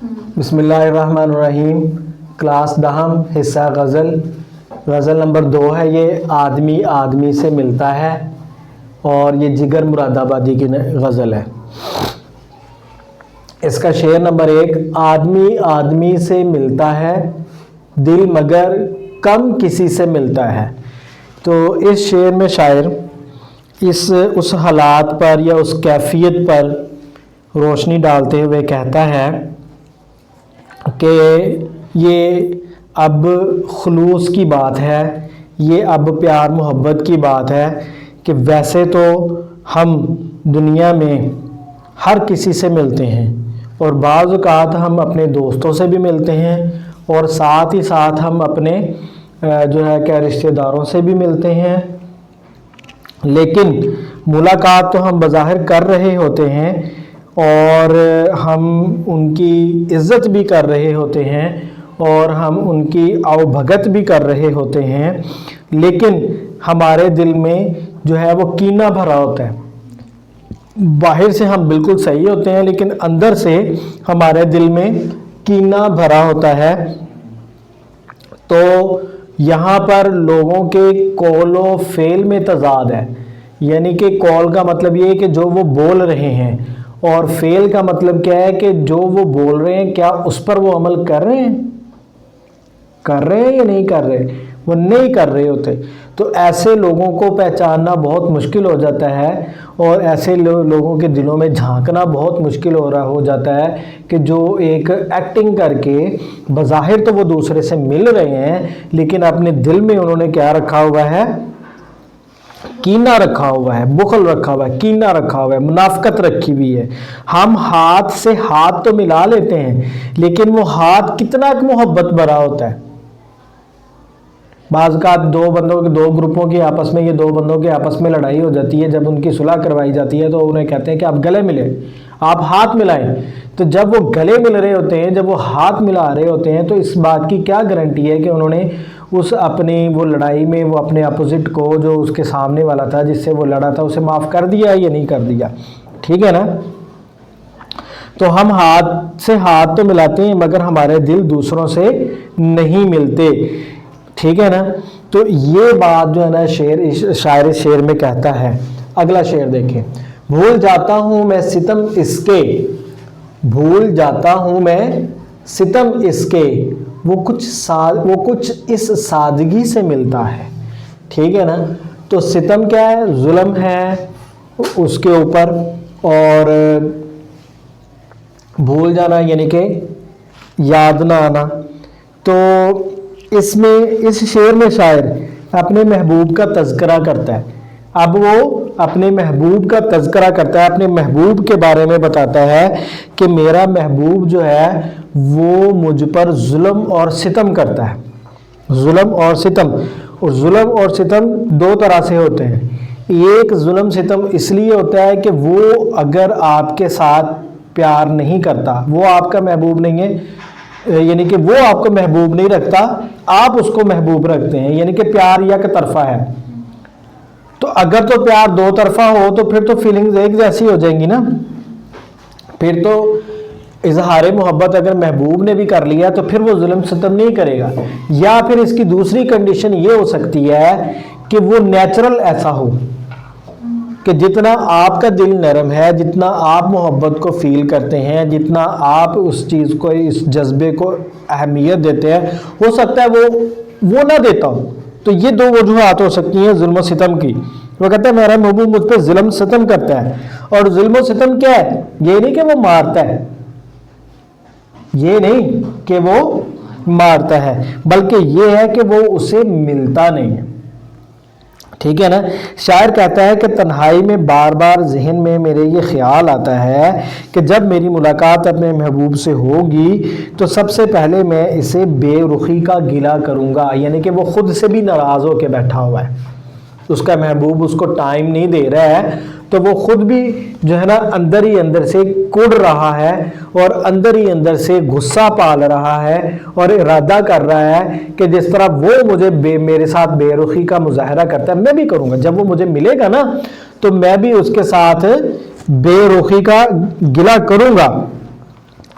بسم اللہ الرحمن الرحیم۔ کلاس دہم، حصہ غزل نمبر 2 ہے۔ یہ آدمی آدمی سے ملتا ہے اور یہ جگر مراد آبادی کی غزل ہے۔ اس کا شعر نمبر 1: آدمی آدمی سے ملتا ہے، دل مگر کم کسی سے ملتا ہے۔ تو اس شعر میں شاعر اس حالات پر یا اس کیفیت پر روشنی ڈالتے ہوئے کہتا ہے کہ یہ اب خلوص کی بات ہے، یہ اب پیار محبت کی بات ہے کہ ویسے تو ہم دنیا میں ہر کسی سے ملتے ہیں اور بعض اوقات ہم اپنے دوستوں سے بھی ملتے ہیں اور ساتھ ہی ساتھ ہم اپنے رشتہ داروں سے بھی ملتے ہیں، لیکن ملاقات تو ہم بظاہر کر رہے ہوتے ہیں اور ہم ان کی عزت بھی کر رہے ہوتے ہیں اور ہم ان کی آؤ بھگت بھی کر رہے ہوتے ہیں، لیکن ہمارے دل میں وہ کینہ بھرا ہوتا ہے۔ باہر سے ہم بالکل صحیح ہوتے ہیں لیکن اندر سے ہمارے دل میں کینہ بھرا ہوتا ہے۔ تو یہاں پر لوگوں کے قول و فعل میں تضاد ہے، یعنی کہ قول کا مطلب یہ ہے کہ جو وہ بول رہے ہیں، اور فعل کا مطلب کیا ہے کہ جو وہ بول رہے ہیں کیا اس پر وہ عمل کر رہے ہیں یا نہیں کر رہے؟ وہ نہیں کر رہے ہوتے۔ تو ایسے لوگوں کو پہچاننا بہت مشکل ہو جاتا ہے اور ایسے لوگوں کے دلوں میں جھانکنا بہت مشکل ہو جاتا ہے کہ جو ایک ایکٹنگ کر کے بظاہر تو وہ دوسرے سے مل رہے ہیں لیکن اپنے دل میں انہوں نے کیا رکھا ہوا ہے؟ کینہ رکھا ہوا ہے، بخل رکھا ہوا ہے، کینہ رکھا ہوا ہے، منافقت رکھی ہوئی ہے۔ ہم ہاتھ سے ہاتھ تو ملا لیتے ہیں لیکن وہ ہاتھ کتنا محبت بھرا ہوتا ہے۔ بعض اوقات دو گروپوں کی آپس میں دو بندوں کے آپس میں لڑائی ہو جاتی ہے، جب ان کی صلح کروائی جاتی ہے تو انہیں کہتے ہیں کہ آپ گلے ملیں، آپ ہاتھ ملائیں۔ تو جب وہ گلے مل رہے ہوتے ہیں، جب وہ ہاتھ ملا رہے ہوتے ہیں، تو اس بات کی کیا گارنٹی ہے کہ انہوں نے اپنی وہ لڑائی میں وہ اپنے اپوزٹ کو، جو اس کے سامنے والا تھا جس سے وہ لڑا تھا، اسے معاف کر دیا یا نہیں کر دیا؟ ٹھیک ہے نا؟ تو ہم ہاتھ سے ہاتھ تو ملاتے ہیں مگر ہمارے دل دوسروں سے نہیں ملتے، ٹھیک ہے نا؟ تو یہ بات نا شاعر شعر میں کہتا ہے۔ اگلا شعر دیکھیں: بھول جاتا ہوں میں ستم اس کے، بھول جاتا ہوں میں ستم اس کے، وہ کچھ اس سادگی سے ملتا ہے۔ ٹھیک ہے نا؟ تو ستم کیا ہے؟ ظلم ہے اس کے اوپر، اور بھول جانا یعنی کہ یاد نہ آنا۔ تو اس شعر میں شاعر اپنے محبوب کا تذکرہ کرتا ہے۔ اب وہ اپنے محبوب کا تذکرہ کرتا ہے، اپنے محبوب کے بارے میں بتاتا ہے کہ میرا محبوب جو ہے وہ مجھ پر ظلم اور ستم کرتا ہے۔ ظلم اور ستم، اور ظلم اور ستم دو طرح سے ہوتے ہیں۔ ایک ظلم ستم اس لیے ہوتا ہے کہ وہ اگر آپ کے ساتھ پیار نہیں کرتا، وہ آپ کا محبوب نہیں ہے، یعنی کہ وہ آپ کو محبوب نہیں رکھتا، آپ اس کو محبوب رکھتے ہیں، یعنی کہ پیار یک طرفہ ہے۔ تو اگر تو پیار دو طرفہ ہو تو پھر تو فیلنگز ایک جیسی ہو جائیں گی نا، پھر تو اظہار محبت اگر محبوب نے بھی کر لیا تو پھر وہ ظلم ستم نہیں کرے گا۔ یا پھر اس کی دوسری کنڈیشن یہ ہو سکتی ہے کہ وہ نیچرل ایسا ہو کہ جتنا آپ کا دل نرم ہے، جتنا آپ محبت کو فیل کرتے ہیں، جتنا آپ اس چیز کو، اس جذبے کو اہمیت دیتے ہیں، ہو سکتا ہے وہ نہ دیتا ہو۔ تو یہ دو وجوہات ہو سکتی ہیں ظلم و ستم کی۔ وہ کہتا ہے میرا محبوب مجھ پہ ظلم ستم کرتا ہے، اور ظلم و ستم کیا ہے؟ یہ نہیں کہ وہ مارتا ہے، یہ نہیں کہ وہ مارتا ہے، بلکہ یہ ہے کہ وہ اسے ملتا نہیں ہے۔ ٹھیک ہے نا؟ شاعر کہتا ہے کہ تنہائی میں بار بار ذہن میں میرے یہ خیال آتا ہے کہ جب میری ملاقات اپنے محبوب سے ہوگی تو سب سے پہلے میں اسے بے رخی کا گلہ کروں گا، یعنی کہ وہ خود سے بھی ناراض ہو کے بیٹھا ہوا ہے، اس کا محبوب اس کو ٹائم نہیں دے رہا ہے، تو وہ خود بھی اندر ہی اندر سے کڑ رہا ہے اور اندر ہی اندر سے غصہ پال رہا ہے اور ارادہ کر رہا ہے کہ جس طرح وہ مجھے میرے ساتھ بے رخی کا مظاہرہ کرتا ہے میں بھی کروں گا، جب وہ مجھے ملے گا نا تو میں بھی اس کے ساتھ بے رخی کا گلہ کروں گا۔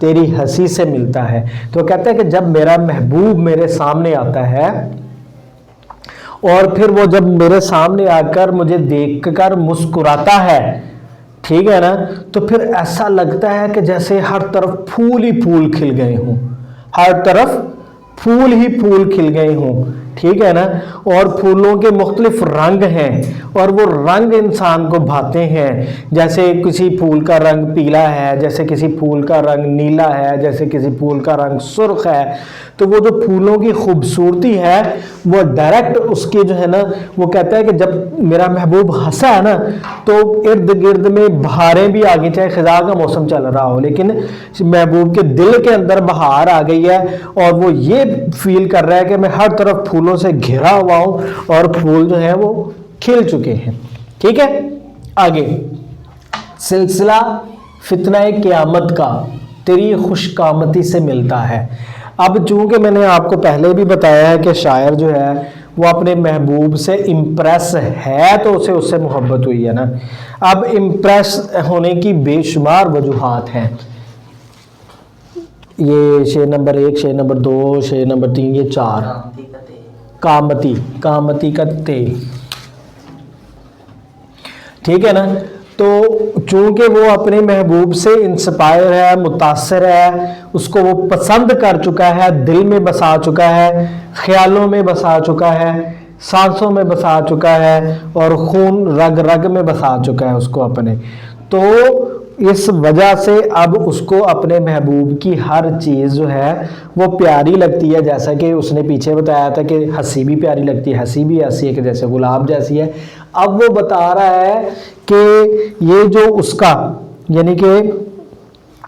تیری ہنسی سے ملتا ہے. تو کہتا ہے کہ جب میرا محبوب میرے سامنے آتا ہے اور پھر وہ جب میرے سامنے آ کر مجھے دیکھ کر مسکراتا ہے, ٹھیک ہے نا, تو پھر ایسا لگتا ہے کہ جیسے ہر طرف پھول ہی پھول کھل گئے ہوں, ہر طرف پھول ہی پھول کھل گئے ہوں, ٹھیک ہے نا. اور پھولوں کے مختلف رنگ ہیں اور وہ رنگ انسان کو بھاتے ہیں, جیسے کسی پھول کا رنگ پیلا ہے, جیسے کسی پھول کا رنگ نیلا ہے, جیسے کسی پھول کا رنگ سرخ ہے. تو وہ جو پھولوں کی خوبصورتی ہے وہ ڈائریکٹ اس کی جو ہے نا, وہ کہتا ہے کہ جب میرا محبوب ہنسا ہے نا تو ارد گرد میں بہاریں بھی آ گئی, چاہے خزاں کا موسم چل رہا ہو, لیکن محبوب کے دل کے اندر بہار آ گئی ہے اور وہ یہ فیل کر رہا ہے کہ میں ہر طرف پھولوں سے گھرا ہوا ہوں اور پھول جو ہیں وہ کھل چکے ہیں. ٹھیک ہے, آگے سلسلہ فتنہ قیامت کا تیری خوش قامتی سے ملتا ہے. اب چونکہ میں نے آپ کو پہلے بھی بتایا ہے کہ شاعر جو ہے وہ اپنے محبوب سے امپریس ہے تو اسے اس سے محبت ہوئی ہے نا. اب امپریس ہونے کی بے شمار وجوہات ہیں. یہ شعر نمبر 1, شعر نمبر 2, شعر نمبر 3, یہ 4. کامتی کا تے, ٹھیک ہے نا. تو چونکہ وہ اپنے محبوب سے انسپائر ہے, متاثر ہے, اس کو وہ پسند کر چکا ہے, دل میں بسا چکا ہے, خیالوں میں بسا چکا ہے, سانسوں میں بسا چکا ہے اور خون رگ رگ میں بسا چکا ہے اس کو اپنے. تو اس وجہ سے اب اس کو اپنے محبوب کی ہر چیز جو ہے وہ پیاری لگتی ہے. جیسا کہ اس نے پیچھے بتایا تھا کہ ہنسی بھی پیاری لگتی ہے, ہنسی بھی ایسی ہے کہ جیسے گلاب جیسی ہے. اب وہ بتا رہا ہے کہ یہ جو اس کا یعنی کہ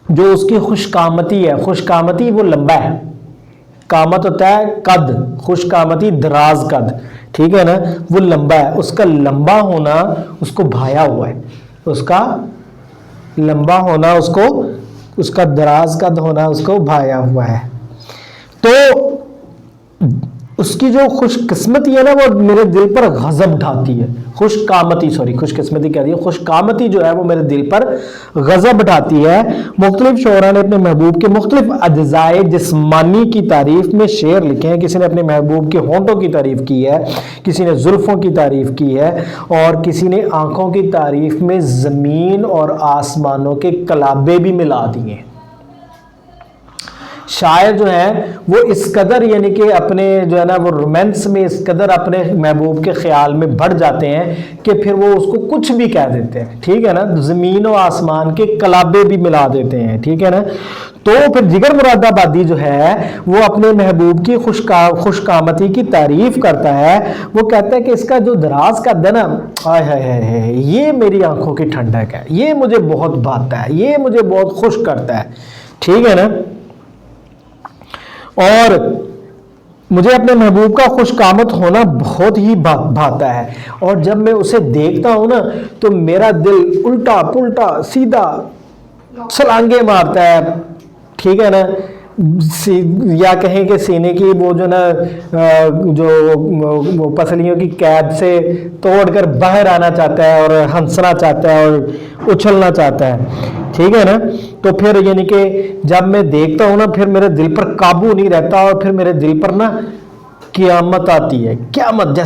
جو اس کی خوش قامتی ہے, خوش قامتی وہ لمبا ہے, قامت ہوتا ہے قد, خوش قامتی دراز قد, ٹھیک ہے نا, وہ لمبا ہے. اس کا لمبا ہونا اس کو بھایا ہوا ہے, اس کا لمبا ہونا اس کو, اس کا دراز قد ہونا اس کو بھایا ہوا ہے. تو اس کی جو خوش قسمتی ہے نا وہ میرے دل پر غضب ڈھاتی ہے. خوش قسمتی کہہ رہی ہے, خوش قامتی جو ہے وہ میرے دل پر غضب ڈھاتی ہے. مختلف شعراء نے اپنے محبوب کے مختلف اجزائے جسمانی کی تعریف میں شعر لکھے ہیں. کسی نے اپنے محبوب کے ہونٹوں کی تعریف کی ہے, کسی نے زلفوں کی تعریف کی ہے اور کسی نے آنکھوں کی تعریف میں زمین اور آسمانوں کے کلابے بھی ملا دیے. شاعر جو ہیں وہ اس قدر یعنی کہ اپنے جو ہے نا وہ رومانس میں اس قدر اپنے محبوب کے خیال میں بڑھ جاتے ہیں کہ پھر وہ اس کو کچھ بھی کہہ دیتے ہیں, ٹھیک ہے نا, زمین و آسمان کے کلابے بھی ملا دیتے ہیں, ٹھیک ہے نا. تو پھر جگر مراد آبادی جو ہے وہ اپنے محبوب کی خوش قامتی کی تعریف کرتا ہے. وہ کہتا ہے کہ اس کا جو دراز قد ہے نا, ہائے ہائے ہائے, یہ میری آنکھوں کی ٹھنڈک ہے, یہ مجھے بہت بھاتا ہے, یہ مجھے بہت خوش کرتا ہے, ٹھیک ہے نا. اور مجھے اپنے محبوب کا خوش قامت ہونا بہت ہی بھاتا ہے اور جب میں اسے دیکھتا ہوں نا تو میرا دل الٹا پلٹا سیدھا چھلانگے مارتا ہے, ٹھیک ہے نا. یا کہیں کہ سینے کی وہ جو نا جو پسلیوں کی قید سے توڑ کر باہر آنا چاہتا ہے اور ہنسنا چاہتا ہے اور اچھلنا چاہتا ہے, ٹھیک ہے نا. تو پھر یعنی کہ جب میں دیکھتا ہوں نا پھر میرے دل پر قابو نہیں رہتا اور پھر میرے دل پر نا قیامت آتی ہے. قیامت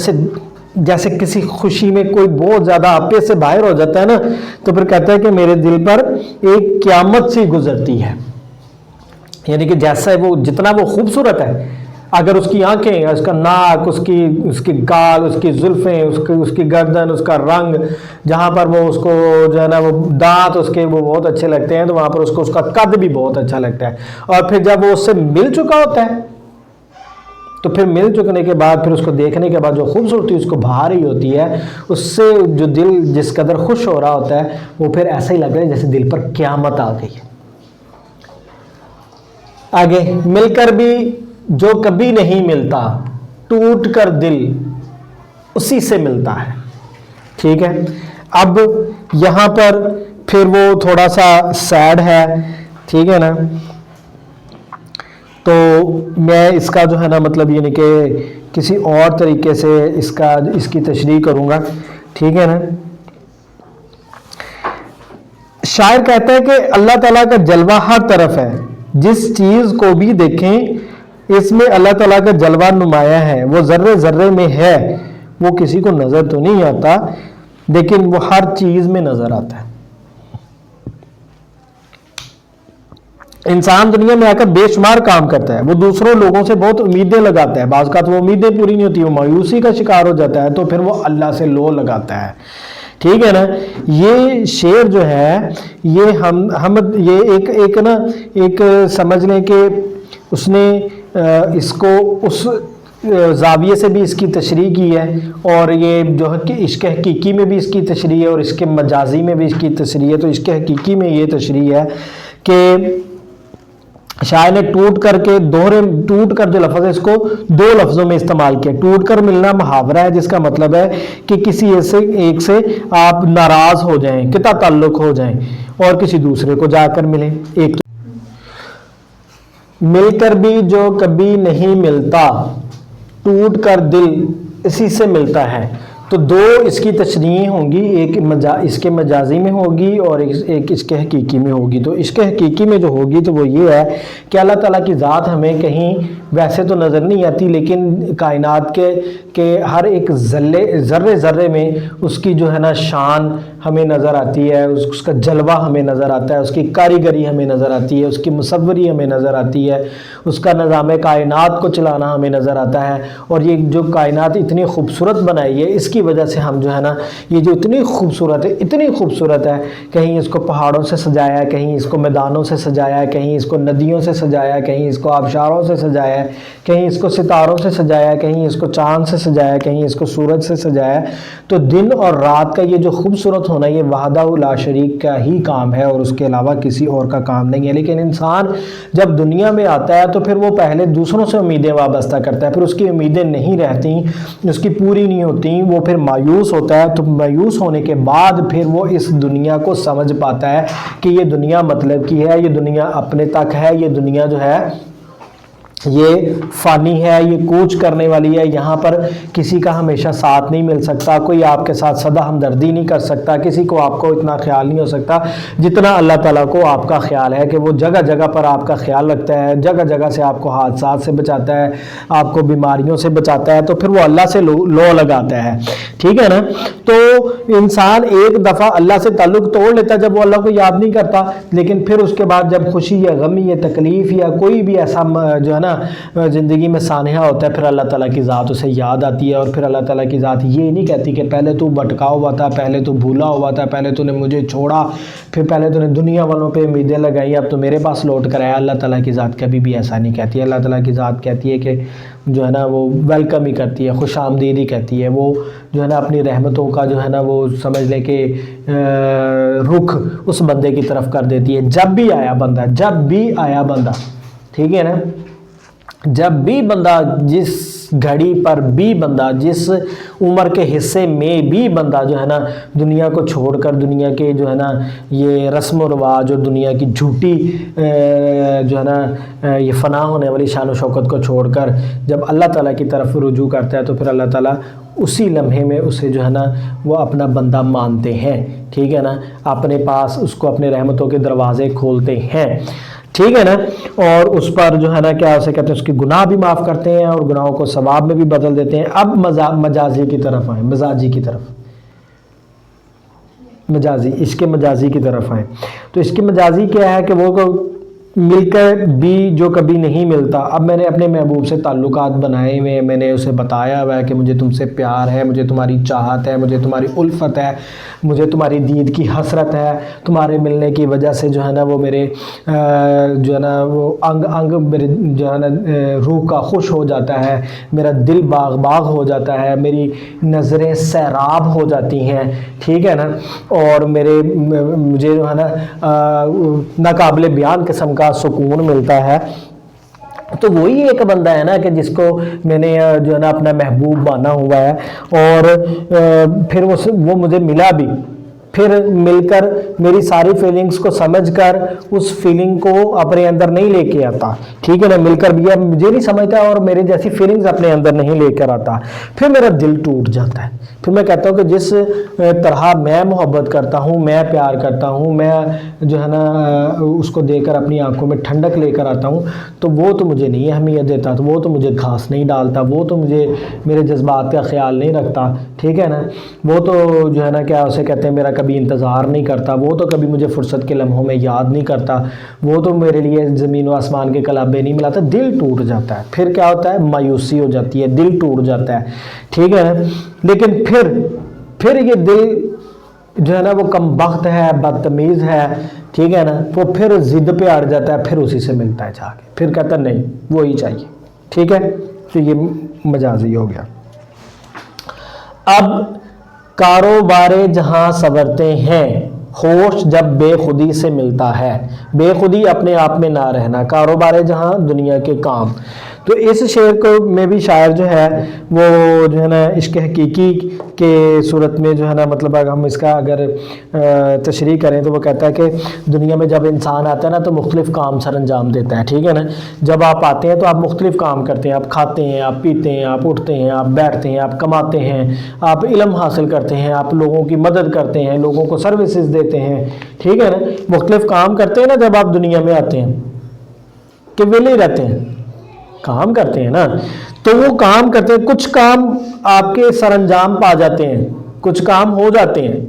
جیسے کسی خوشی میں کوئی بہت زیادہ آپے سے باہر ہو جاتا ہے نا تو پھر کہتا ہے کہ میرے دل پر ایک قیامت سی گزرتی ہے. یعنی کہ جیسا وہ جتنا وہ خوبصورت ہے, اگر اس کی آنکھیں, اس کا ناک, اس کی گال, اس کی زلفیں, اس کی گردن, اس کا رنگ, جہاں پر وہ اس کو جو ہے نا وہ دانت اس کے وہ بہت اچھے لگتے ہیں تو وہاں پر اس کو اس کا قد بھی بہت اچھا لگتا ہے. اور پھر جب وہ اس سے مل چکا ہوتا ہے تو پھر مل چکنے کے بعد پھر اس کو دیکھنے کے بعد جو خوبصورتی اس کو بھا رہی ہوتی ہے, اس سے جو دل جس قدر خوش ہو رہا ہوتا ہے وہ پھر ایسا ہی لگ رہا ہے جیسے دل پر قیامت آ گئی ہے. آگے, مل کر بھی جو کبھی نہیں ملتا, ٹوٹ کر دل اسی سے ملتا ہے, ٹھیک ہے. اب یہاں پر پھر وہ تھوڑا سا سیڈ ہے, ٹھیک ہے نا. تو میں اس کا جو ہے نا مطلب یعنی کہ کسی اور طریقے سے اس کی تشریح کروں گا, ٹھیک ہے نا. شاعر کہتا ہے کہ اللہ تعالیٰ کا جلوہ ہر طرف ہے, جس چیز کو بھی دیکھیں اس میں اللہ تعالیٰ کا جلوہ نمایاں ہے، وہ ذرے ذرے میں ہے، وہ کسی کو نظر تو نہیں آتا لیکن وہ ہر چیز میں نظر آتا ہے۔ انسان دنیا میں آ کر بے شمار کام کرتا ہے، وہ دوسروں لوگوں سے بہت امیدیں لگاتا ہے، بعض کا تو وہ امیدیں پوری نہیں ہوتی، وہ مایوسی کا شکار ہو جاتا ہے، تو پھر وہ اللہ سے لو لگاتا ہے، ٹھیک ہے نا۔ یہ شعر جو ہے یہ ہم یہ ایک سمجھ لیں کہ اس نے اس کو اس زاویے سے بھی اس کی تشریح کی ہے، اور یہ جو ہے کہ عشق حقیقی میں بھی اس کی تشریح ہے اور اس کے مجازی میں بھی اس کی تشریح ہے۔ تو عشق حقیقی میں یہ تشریح ہے کہ شاعر نے ٹوٹ کر جو لفظ ہے اس کو دو لفظوں میں استعمال کیا۔ ٹوٹ کر ملنا محاورہ ہے جس کا مطلب ہے کہ کسی ایک سے آپ ناراض ہو جائیں، قطع تعلق ہو جائیں اور کسی دوسرے کو جا کر ملیں۔ ایک مل کر بھی جو کبھی نہیں ملتا، ٹوٹ کر دل اسی سے ملتا ہے۔ تو دو اس کی تشریح ہوں گی، ایک اس کے مجازی میں ہوگی اور ایک اس کے حقیقی میں ہوگی۔ تو اس کے حقیقی میں جو ہوگی تو وہ یہ ہے کہ اللہ تعالیٰ کی ذات ہمیں کہیں ویسے تو نظر نہیں آتی، لیکن کائنات کے ہر ایک ذرے ذرے میں اس کی جو ہے نا شان ہمیں نظر آتی ہے، اس کا جلوہ ہمیں نظر آتا ہے، اس کی کاریگری ہمیں نظر آتی ہے، اس کی مصوری ہمیں نظر آتی ہے، اس کا نظام کائنات کو چلانا ہمیں نظر آتا ہے۔ اور یہ جو کائنات اتنی خوبصورت بنائی ہے اس کی وجہ سے ہم جو ہے نا یہ جو اتنی خوبصورت ہے، کہیں اس کو پہاڑوں سے سجایا ہے، کہیں اس کو میدانوں سے سجایا ہے، کہیں اس کو ندیوں سے سجایا ہے، کہیں اس کو آبشاروں سے سجایا ہے، کہیں اس کو ستاروں سے سجایا ہے، کہیں اس کو چاند سے سجایا ہے، کہیں اس کو سورج سے سجایا ہے۔ تو دن اور رات کا یہ جو خوبصورت ہونا یہ وحدہ لا شریک کا ہی کام ہے اور اس کے علاوہ کسی اور کا کام نہیں ہے۔ لیکن انسان جب دنیا میں آتا ہے تو پھر وہ پہلے دوسروں سے امیدیں وابستہ کرتا ہے، پھر اس کی امیدیں نہیں رہتی، اس کی پوری نہیں ہوتی، وہ پھر مایوس ہوتا ہے۔ تو مایوس ہونے کے بعد پھر وہ اس دنیا کو سمجھ پاتا ہے کہ یہ دنیا مطلب کی ہے، یہ دنیا اپنے تک ہے، یہ دنیا جو ہے یہ فانی ہے، یہ کوچ کرنے والی ہے، یہاں پر کسی کا ہمیشہ ساتھ نہیں مل سکتا، کوئی آپ کے ساتھ سدا ہمدردی نہیں کر سکتا، کسی کو آپ کو اتنا خیال نہیں ہو سکتا جتنا اللہ تعالیٰ کو آپ کا خیال ہے، کہ وہ جگہ جگہ پر آپ کا خیال رکھتا ہے، جگہ جگہ سے آپ کو حادثات سے بچاتا ہے، آپ کو بیماریوں سے بچاتا ہے، تو پھر وہ اللہ سے لو لگاتا ہے، ٹھیک ہے نا۔ تو انسان ایک دفعہ اللہ سے تعلق توڑ لیتا ہے جب وہ اللہ کو یاد نہیں کرتا، لیکن پھر اس کے بعد جب خوشی یا غمی یا تکلیف یا کوئی بھی ایسا جو ہے نا زندگی میں سانحہ ہوتا ہے، پھر اللہ تعالیٰ کی ذات اسے یاد آتی ہے، اور پھر اللہ تعالیٰ کی ذات یہ نہیں کہتی کہ پہلے تو بھٹکا ہوا تھا، پہلے تو بھولا ہوا تھا، پہلے تو نے مجھے چھوڑا، پھر پہلے تو نے دنیا والوں پہ امیدیں لگائی، اب تو میرے پاس لوٹ کر آیا۔ اللہ تعالیٰ کی ذات کبھی بھی ایسا نہیں کہتی ہے۔ اللہ تعالیٰ کی ذات کہتی ہے کہ جو ہے نا وہ ویلکم ہی کرتی ہے، خوش آمدید ہی کہتی ہے، وہ جو ہے نا اپنی رحمتوں کا جو ہے نا وہ سمجھ لے کہ رخ اس بندے کی طرف کر دیتی ہے، جب بھی آیا بندہ، ٹھیک ہے نا، جب بھی بندہ، جس گھڑی پر بھی بندہ، جس عمر کے حصے میں بھی بندہ جو ہے نا دنیا کو چھوڑ کر، دنیا کے جو ہے نا یہ رسم و رواج اور دنیا کی جھوٹی جو ہے نا یہ فنا ہونے والی شان و شوکت کو چھوڑ کر جب اللہ تعالیٰ کی طرف رجوع کرتا ہے، تو پھر اللہ تعالیٰ اسی لمحے میں اسے جو ہے نا وہ اپنا بندہ مانتے ہیں، ٹھیک ہے نا، اپنے پاس اس کو اپنے رحمتوں کے دروازے کھولتے ہیں، ٹھیک ہے نا، اور اس پر جو ہے نا کیا اسے کہتے ہیں، اس کے گناہ بھی معاف کرتے ہیں اور گناہوں کو ثواب میں بھی بدل دیتے ہیں۔ اب مجازی کی طرف آئیں، عشق مجازی کی طرف آئیں۔ تو عشق مجازی کیا ہے کہ وہ مل کر بھی جو کبھی نہیں ملتا۔ اب میں نے اپنے محبوب سے تعلقات بنائے ہوئے، میں نے اسے بتایا ہوا ہے کہ مجھے تم سے پیار ہے، مجھے تمہاری چاہت ہے، مجھے تمہاری الفت ہے، مجھے تمہاری دید کی حسرت ہے، تمہارے ملنے کی وجہ سے جو ہے نا وہ میرے جو ہے نا وہ انگ میرے جو ہے نا روح کا خوش ہو جاتا ہے، میرا دل باغ ہو جاتا ہے، میری نظریں سیراب ہو جاتی ہیں، ٹھیک ہے نا، اور مجھے جو ہے نا ناقابل بیان قسم کا سکون ملتا ہے۔ تو وہی ایک بندہ ہے نا کہ جس کو میں نے جو ہے نا اپنا محبوب مانا ہوا ہے، اور پھر وہ مجھے ملا بھی، پھر مل کر میری ساری فیلنگز کو سمجھ کر اس فیلنگ کو اپنے اندر نہیں لے کے آتا، ٹھیک ہے نا، مل کر بھی مجھے نہیں سمجھتا اور میری جیسی فیلنگز اپنے اندر نہیں لے کر آتا، پھر میرا دل ٹوٹ جاتا ہے۔ پھر میں کہتا ہوں کہ جس طرح میں محبت کرتا ہوں، میں پیار کرتا ہوں، میں جو ہے نا اس کو دے کر اپنی آنکھوں میں ٹھنڈک لے کر آتا ہوں، تو وہ تو مجھے نہیں اہمیت دیتا، تو وہ تو مجھے گھاس نہیں ڈالتا، وہ تو مجھے میرے جذبات کا خیال نہیں رکھتا، ٹھیک ہے نا، وہ تو جو ہے نا کیا اسے کہتے ہیں میرا کبھی انتظار نہیں کرتا، وہ تو کبھی مجھے فرصت کے لمحوں میں یاد نہیں کرتا، وہ تو میرے لیے زمین و آسمان کے کلابے نہیں ملاتا، دل ٹوٹ جاتا ہے۔ پھر کیا ہوتا ہے؟ مایوسی ہو جاتی ہے، دل ٹوٹ جاتا ہے، ٹھیک ہے نا۔ لیکن پھر یہ دل جو ہے نا وہ کم بخت ہے، بدتمیز ہے، ٹھیک ہے نا، وہ پھر ضد پہ اڑ جاتا ہے، پھر اسی سے ملتا ہے جا کے، پھر کہتا ہے نہیں وہی چاہیے، ٹھیک ہے۔ تو یہ مجازی ہو گیا۔ اب کاروبار جہاں سنورتے ہیں، ہوش جب بے خودی سے ملتا ہے، بے خودی اپنے آپ میں نہ رہنا، کاروبار جہاں دنیا کے کام۔ تو اس شعر کو میں بھی شاعر جو ہے وہ جو ہے نا عشق حقیقی کے صورت میں جو ہے نا مطلب اگر ہم اس کا اگر تشریح کریں تو وہ کہتا ہے کہ دنیا میں جب انسان آتا ہے نا تو مختلف کام سر انجام دیتا ہے، ٹھیک ہے نا۔ جب آپ آتے ہیں تو آپ مختلف کام کرتے ہیں، آپ کھاتے ہیں، آپ پیتے ہیں، آپ اٹھتے ہیں، آپ بیٹھتے ہیں، آپ کماتے ہیں، آپ علم حاصل کرتے ہیں، آپ لوگوں کی مدد کرتے ہیں، لوگوں کو سروسز دیتے ہیں، ٹھیک ہے نا، مختلف کام کرتے ہیں نا جب آپ دنیا میں آتے ہیں، کہ ویلے رہتے ہیں، کام کرتے ہیں نا۔ تو وہ کام کرتے ہیں، کچھ کام آپ کے سر انجام پا جاتے ہیں، کچھ کام ہو جاتے ہیں،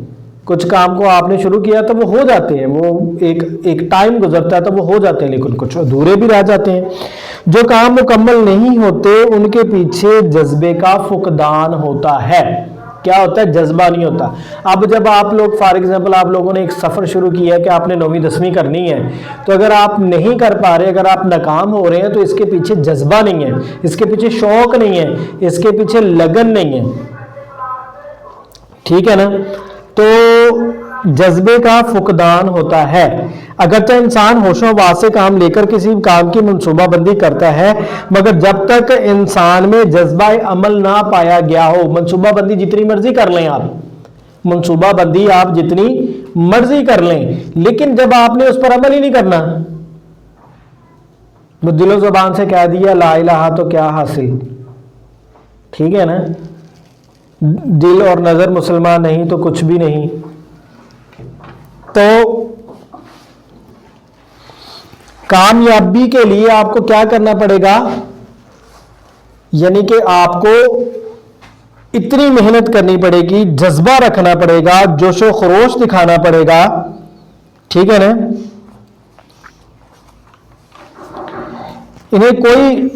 کچھ کام کو آپ نے شروع کیا تو وہ ہو جاتے ہیں، وہ ایک ٹائم گزرتا ہے تو وہ ہو جاتے ہیں، لیکن کچھ ادھورے بھی رہ جاتے ہیں۔ جو کام مکمل نہیں ہوتے ان کے پیچھے جذبے کا فقدان ہوتا ہے۔ کیا ہوتا ہے؟ جذبہ نہیں ہوتا۔ اب جب آپ لوگ فار ایگزامپل آپ لوگوں نے ایک سفر شروع کیا ہے کہ آپ نے 9ویں 10ویں کرنی ہے، تو اگر آپ نہیں کر پا رہے، اگر آپ ناکام ہو رہے ہیں تو اس کے پیچھے جذبہ نہیں ہے، اس کے پیچھے شوق نہیں ہے، اس کے پیچھے لگن نہیں ہے، ٹھیک ہے نا۔ تو جذبے کا فقدان ہوتا ہے۔ اگرچہ انسان ہوش و حواس سے کام لے کر کسی کام کی منصوبہ بندی کرتا ہے، مگر جب تک انسان میں جذبہ عمل نہ پایا گیا ہو، منصوبہ بندی جتنی مرضی کر لیں آپ، منصوبہ بندی آپ جتنی مرضی کر لیں، لیکن جب آپ نے اس پر عمل ہی نہیں کرنا، وہ دل و زبان سے کہہ دیا لا الہ تو کیا حاصل، ٹھیک ہے نا، دل اور نظر مسلمان نہیں تو کچھ بھی نہیں۔ تو کامیابی کے لیے آپ کو کیا کرنا پڑے گا؟ یعنی کہ آپ کو اتنی محنت کرنی پڑے گی، جذبہ رکھنا پڑے گا، جوش و خروش دکھانا پڑے گا، ٹھیک ہے نا۔ انہیں کوئی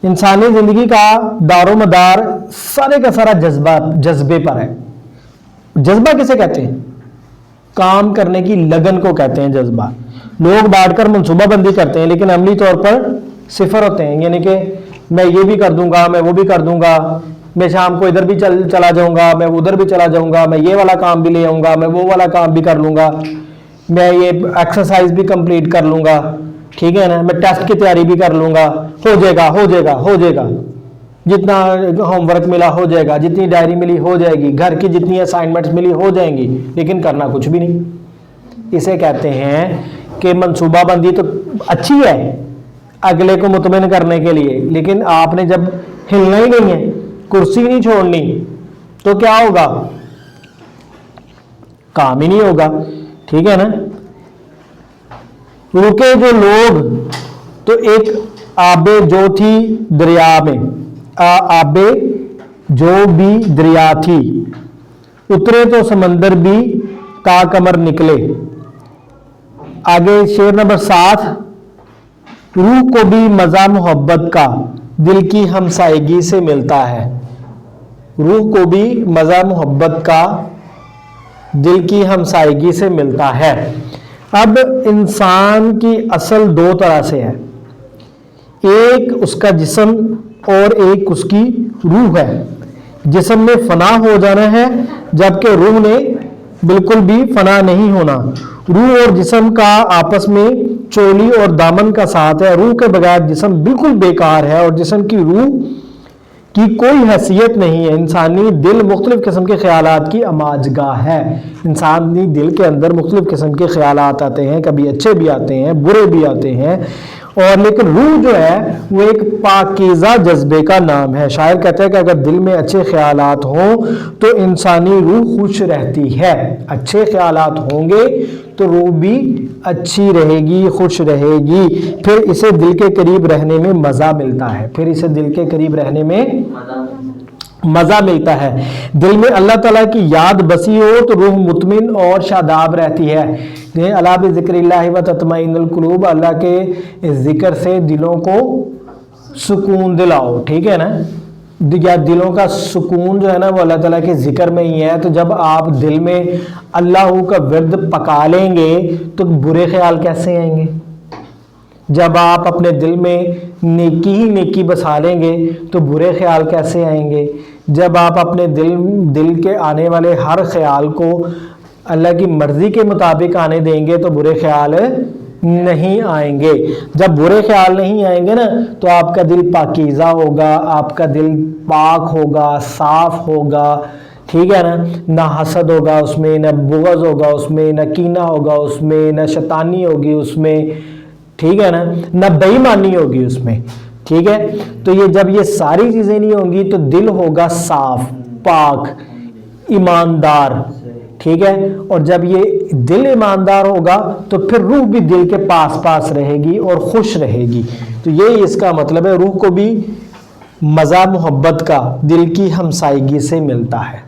انسانی زندگی کا دار و مدار سارے کا سارا جذبے پر ہے۔ جذبہ کسے کہتے ہیں؟ کام کرنے کی لگن کو کہتے ہیں جذبہ۔ لوگ بیٹھ کر منصوبہ بندی کرتے ہیں لیکن عملی طور پر صفر ہوتے ہیں، یعنی کہ میں یہ بھی کر دوں گا، میں وہ بھی کر دوں گا، میں شام کو ادھر بھی چلا جاؤں گا، میں ادھر بھی چلا جاؤں گا، میں یہ والا کام بھی لے آؤں گا، میں وہ والا کام بھی کر لوں گا، میں یہ ایکسرسائز بھی کمپلیٹ کر لوں گا، ٹھیک ہے نا، میں ٹیسٹ کی تیاری بھی کر لوں گا، ہو جائے گا ہو جائے گا ہو جائے گا، جتنا ہوم ورک ملا ہو جائے گا، جتنی ڈائری ملی ہو جائے گی، گھر کی جتنی اسائنمنٹس ملی ہو جائیں گی، لیکن کرنا کچھ بھی نہیں۔ اسے کہتے ہیں کہ منصوبہ بندی تو اچھی ہے اگلے کو مطمئن کرنے کے لیے، لیکن آپ نے جب ہلنا ہی نہیں ہے، کرسی نہیں چھوڑنی، تو کیا ہوگا؟ کام ہی نہیں ہوگا، ٹھیک ہے نا۔ رکے جو لوگ تو ایک آب جو تھی دریا میں، آب جو بھی دریا تھی، اترے تو سمندر بھی کا کمر نکلے۔ آگے شعر نمبر 7، روح کو بھی مزہ محبت کا دل کی ہمسائیگی سے ملتا ہے۔ روح کو بھی مزہ محبت کا دل کی ہمسائیگی سے ملتا ہے۔ اب انسان کی اصل دو طرح سے ہے، ایک اس کا جسم اور ایک اس کی روح ہے۔ جسم میں فنا ہو جانا ہے جبکہ روح نے بالکل بھی فنا نہیں ہونا۔ روح اور جسم کا آپس میں چولی اور دامن کا ساتھ ہے۔ روح کے بغیر جسم بالکل بیکار ہے اور جسم کی روح کی کوئی حیثیت نہیں ہے. انسانی دل مختلف قسم کے خیالات کی آماج گاہ ہے. انسانی دل کے اندر مختلف قسم کے خیالات آتے ہیں, کبھی اچھے بھی آتے ہیں, برے بھی آتے ہیں, اور لیکن روح جو ہے وہ ایک پاکیزہ جذبے کا نام ہے. شاعر کہتا ہے کہ اگر دل میں اچھے خیالات ہوں تو انسانی روح خوش رہتی ہے. اچھے خیالات ہوں گے تو روح بھی اچھی رہے گی, خوش رہے گی, پھر اسے دل کے قریب رہنے میں مزہ ملتا ہے, پھر اسے دل کے قریب رہنے میں مزہ ملتا ہے. دل میں اللہ تعالیٰ کی یاد بسی ہو تو روح مطمئن اور شاداب رہتی ہے. الا بذکر اللہ و تطمئن القلوب, اللہ کے ذکر سے دلوں کو سکون دلاؤ, ٹھیک ہے نا. یا دلوں کا سکون جو ہے نا وہ اللہ تعالیٰ کے ذکر میں ہی ہے. تو جب آپ دل میں اللہ کا ورد پکا لیں گے تو برے خیال کیسے آئیں گے؟ جب آپ اپنے دل میں نیکی ہی نیکی بسا لیں گے تو برے خیال کیسے آئیں گے؟ جب آپ اپنے دل کے آنے والے ہر خیال کو اللہ کی مرضی کے مطابق آنے دیں گے تو برے خیال نہیں آئیں گے. جب برے خیال نہیں آئیں گے نا تو آپ کا دل پاکیزہ ہوگا, آپ کا دل پاک ہوگا, صاف ہوگا, ٹھیک ہے نا. نہ حسد ہوگا اس میں, نہ بغض ہوگا اس میں, نہ کینہ ہوگا اس میں, نہ شیطانی ہوگی اس میں, ٹھیک ہے نا, نہ بے ایمانی ہوگی اس میں, ٹھیک ہے. تو یہ جب یہ ساری چیزیں نہیں ہوں گی تو دل ہوگا صاف, پاک, ایماندار, ٹھیک ہے. اور جب یہ دل ایماندار ہوگا تو پھر روح بھی دل کے پاس پاس رہے گی اور خوش رہے گی. تو یہی اس کا مطلب ہے. روح کو بھی مزہ محبت کا دل کی ہمسائیگی سے ملتا ہے.